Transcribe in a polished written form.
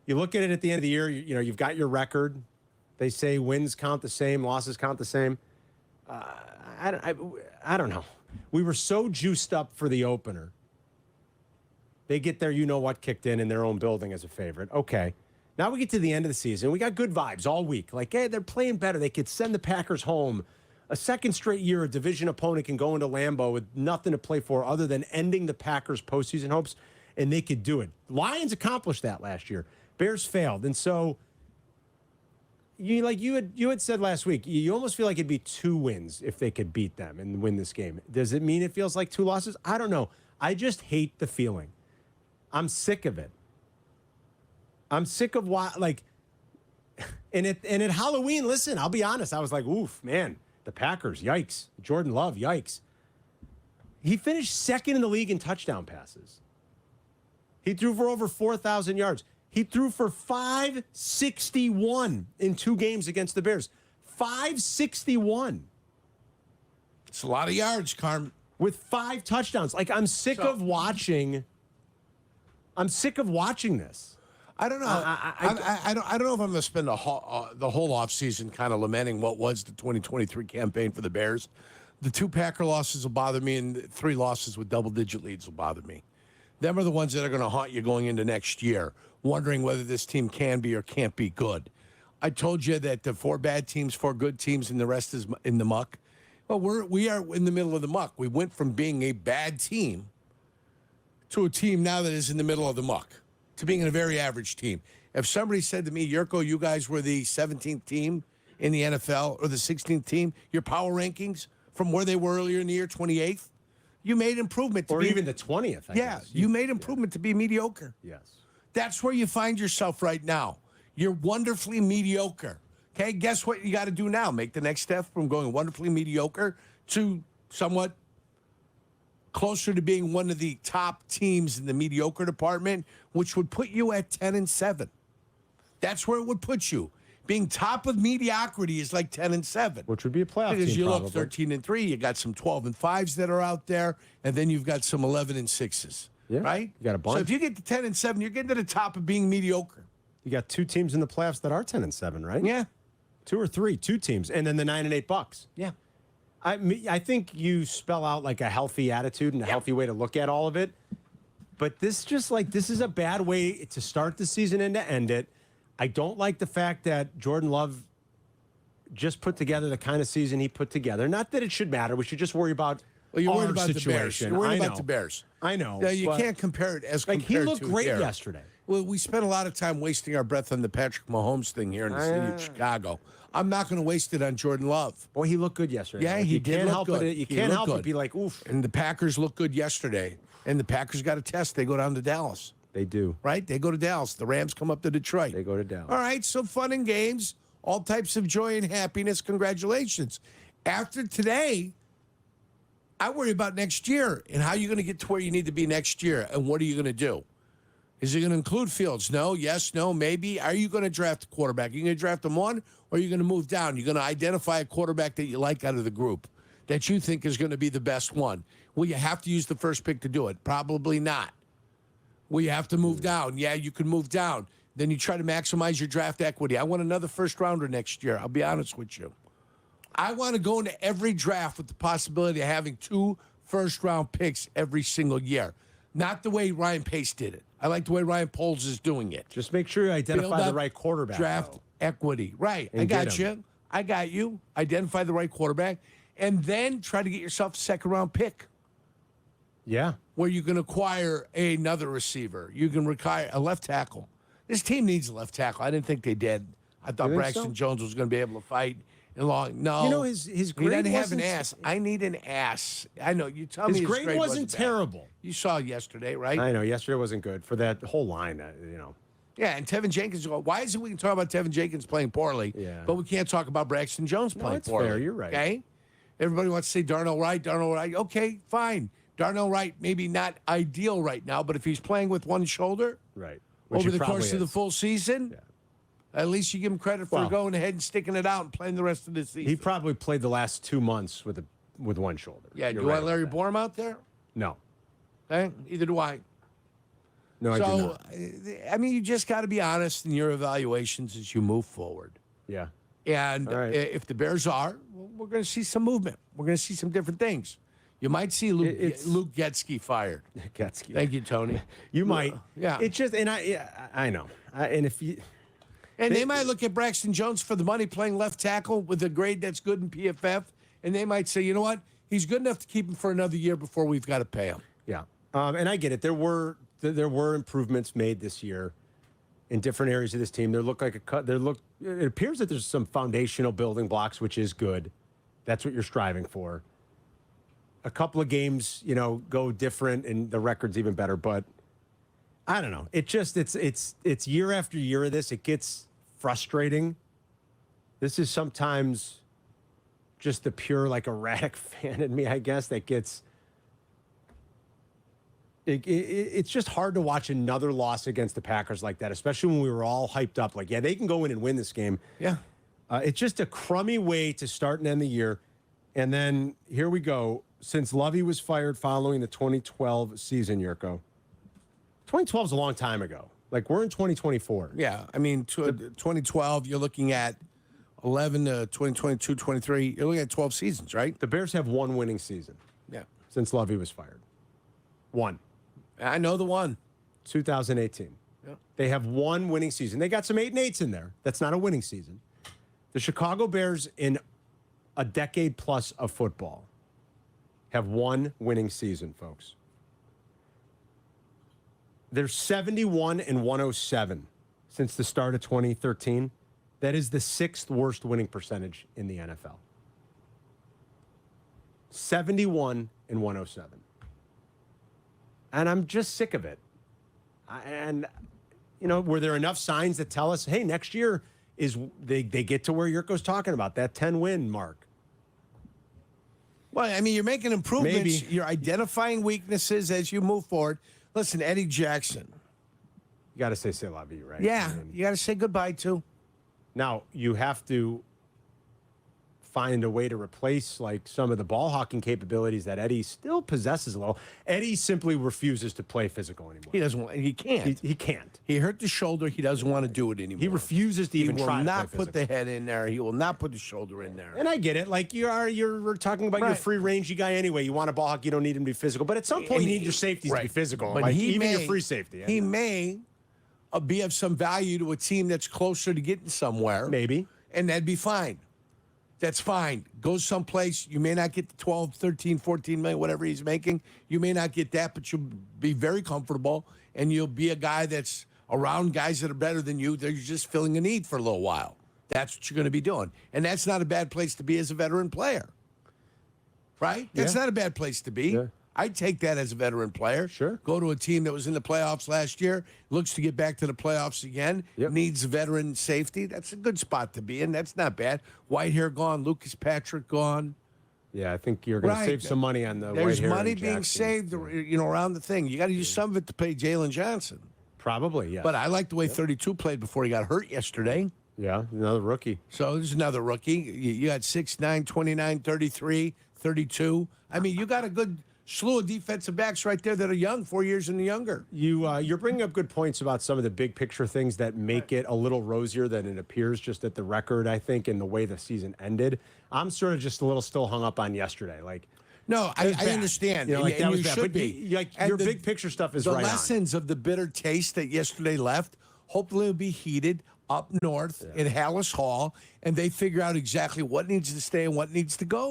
You look at it at the end of the year, you've got your record. They say wins count the same, losses count the same. I don't know. We were so juiced up for the opener. They get their you-know-what kicked in their own building as a favorite. Okay. Now we get to the end of the season. We got good vibes all week. Like, hey, they're playing better. They could send the Packers home. A second straight year, a division opponent can go into Lambeau with nothing to play for other than ending the Packers' postseason hopes, and they could do it. Lions accomplished that last year. Bears failed. And so you had said last week, you almost feel like it'd be 2 wins if they could beat them and win this game. Does it mean it feels like 2 losses? I don't know. I just hate the feeling. I'm sick of it. I'm sick of and at Halloween, listen, I'll be honest. I was like, oof, man, the Packers, yikes. Jordan Love, yikes. He finished second in the league in touchdown passes. He threw for over 4,000 yards. He threw for 561 in 2 games against the Bears. 561. It's a lot of yards, Carmen. With 5 touchdowns. Like, I'm sick of watching this. I don't know. I don't know if I'm going to spend the whole offseason kind of lamenting what was the 2023 campaign for the Bears. The 2 Packer losses will bother me, and 3 losses with double-digit leads will bother me. Them are the ones that are going to haunt you going into next year, wondering whether this team can be or can't be good. I told you that the 4 bad teams, 4 good teams, and the rest is in the muck. Well, we are in the middle of the muck. We went from being a bad team to a team now that is in the middle of the muck, to being a very average team. If somebody said to me, Jurko, you guys were the 17th team in the NFL or the 16th team, your power rankings from where they were earlier in the year, 28th, you made improvement. Or even the 20th, I guess. You made improvement to be mediocre. Yes. That's where you find yourself right now. You're wonderfully mediocre. Okay, guess what you got to do now? Make the next step from going wonderfully mediocre to somewhat closer to being one of the top teams in the mediocre department, which would put you at 10-7. That's where it would put you. Being top of mediocrity is like 10-7, which would be a playoff team. Because you probably. look 13-3, you got some 12-5s that are out there, and then you've got some 11-6s. Yeah, right? You got a bunch. So if you get to 10-7, you're getting to the top of being mediocre. You got 2 teams in the playoffs that are 10-7, right? Yeah, 2 or 3, 2 teams, and then the 9-8 Bucks. Yeah. I think you spell out like a healthy attitude and a healthy way to look at all of it. But this is a bad way to start the season and to end it. I don't like the fact that Jordan Love just put together the kind of season he put together. Not that it should matter. We should just worry about you're worried about situation. the Bears. You're worried about the Bears. I know. Yeah, you can't compare it as compared to he looked great yesterday. Well, we spent a lot of time wasting our breath on the Patrick Mahomes thing here in the city of Chicago. I'm not going to waste it on Jordan Love. Boy, he looked good yesterday. Yeah, he did look good. You can't help but be like, oof. And the Packers looked good yesterday. And the Packers got a test. They go down to Dallas. They do. Right? They go to Dallas. The Rams come up to Detroit. They go to Dallas. All right, so fun and games, all types of joy and happiness. Congratulations. After today, I worry about next year and how you're going to get to where you need to be next year and what are you going to do? Is it going to include Fields? No, yes, no, maybe. Are you going to draft a quarterback? Are you going to draft him one or are you going to move down? You're going to identify a quarterback that you like out of the group that you think is going to be the best one. Will you have to use the first pick to do it? Probably not. Will you have to move down? Yeah, you can move down. Then you try to maximize your draft equity. I want another first rounder next year. I'll be honest with you. I want to go into every draft with the possibility of having 2 first-round picks every single year. Not the way Ryan Pace did it. I like the way Ryan Poles is doing it. Just make sure you identify the right quarterback. Draft equity. Right. I got you. I got you. Identify the right quarterback. And then try to get yourself a second-round pick. Yeah. Where you can acquire another receiver. You can acquire a left tackle. This team needs a left tackle. I didn't think they did. I thought Braxton Jones was going to be able to fight. No. You know, his grade he doesn't wasn't... have an ass. I need an ass. I know. You tell me his grade wasn't terrible. Bad. You saw yesterday, right? I know. Yesterday wasn't good for that whole line, Yeah, and Tevin Jenkins, why is it we can talk about Tevin Jenkins playing poorly, but we can't talk about Braxton Jones playing poorly? Fair. You're right. Okay? Everybody wants to say Darnell Wright. Okay, fine. Darnell Wright, maybe not ideal right now, but if he's playing with one shoulder over the course of the full season, at least you give him credit for going ahead and sticking it out and playing the rest of the season. He probably played the last 2 months with one shoulder. Yeah, do I Larry Borum out there? No. Okay, neither do I. No, I do So, not. I mean, you just got to be honest in your evaluations as you move forward. Yeah. And All right. if the Bears are, well, we're going to see some movement. We're going to see some different things. You might see Luke Getzky fired. Getzky. Thank you, Tony. You might. Yeah. It's just, and I know. And if you. And they might look at Braxton Jones for the money playing left tackle with a grade that's good in PFF, and they might say, you know what? He's good enough to keep him for another year before we've got to pay him. Yeah. And I get it. There were improvements made this year in different areas of this team. There look like a cut. It appears that there's some foundational building blocks, which is good. That's what you're striving for. A couple of games, go different, and the record's even better. But I don't know. It's year after year of this. It gets frustrating. This is sometimes just the pure, erratic fan in me, I guess, that gets. It's just hard to watch another loss against the Packers like that, especially when we were all hyped up. Like, yeah, they can go in and win this game. Yeah. It's just a crummy way to start and end the year. And then here we go. Since Lovey was fired following the 2012 season, Jurko. 2012 is a long time ago. We're in 2024. Yeah. I mean, 2012, you're looking at 11 to 2022, 23. You're looking at 12 seasons, right? The Bears have one winning season. Yeah. Since Lovey was fired. One. I know the one. 2018. Yeah. They have one winning season. They got some 8 and 8s in there. That's not a winning season. The Chicago Bears, in a decade plus of football, have one winning season, folks. They're 71 and 107 since the start of 2013. That is the 6th worst winning percentage in the NFL. 71 and 107. And I'm just sick of it. Were there enough signs that tell us, hey, next year they get to where Jurko's talking about, that 10-win mark? Well, I mean, you're making improvements. Maybe. You're identifying weaknesses as you move forward. Listen, Eddie Jackson. You got to say c'est la vie, right? Yeah, I mean, you got to say goodbye to. now, you have to find a way to replace some of the ball hawking capabilities that Eddie still possesses a little. Eddie simply refuses to play physical anymore. He doesn't want. He can't. He can't. He hurt the shoulder. He doesn't want to do it anymore. He refuses to even He will try to not play put physical. the head in there. He will not put the shoulder in there. And I get it. You're talking about your Right. free rangey guy anyway. You want a ball hawk, you don't need him to be physical. But at some point, you need your safeties to be Right. physical. But Even your free safety. He may be of some value to a team that's closer to getting somewhere. Maybe. And that'd be fine. That's fine. Go someplace. You may not get the 12, 13, 14 million, whatever he's making. You may not get that, but you'll be very comfortable, and you'll be a guy that's around guys that are better than you. They're just filling a need for a little while. That's what you're going to be doing. And that's not a bad place to be as a veteran player. Right? That's not a bad place to be. Yeah. I'd take that as a veteran player. Sure. Go to a team that was in the playoffs last year, looks to get back to the playoffs again, Yep. needs veteran safety. That's a good spot to be in. That's not bad. Whitehair gone, Lucas Patrick gone. Yeah, I think you're going to save some money on the There's Whitehair money and being Jackson. saved, around the thing. You got to use some of it to pay Jalen Johnson. Probably, yeah. But I like the way 32 played before he got hurt yesterday. Yeah, another rookie. So there's another rookie. You got 6'9", 29, 33, 32. I mean, you got a good slew of defensive backs right there that are young, 4 years and younger. You're bringing up good points about some of the big picture things that make it a little rosier than it appears just at the record, I think, and the way the season ended. I'm sort of just a little still hung up on yesterday. No, I understand. that and was you bad. should But be. And your big picture stuff is the right on. lessons of the bitter taste that yesterday left, hopefully will be heated up north in Hallis Hall, and they figure out exactly what needs to stay and what needs to go.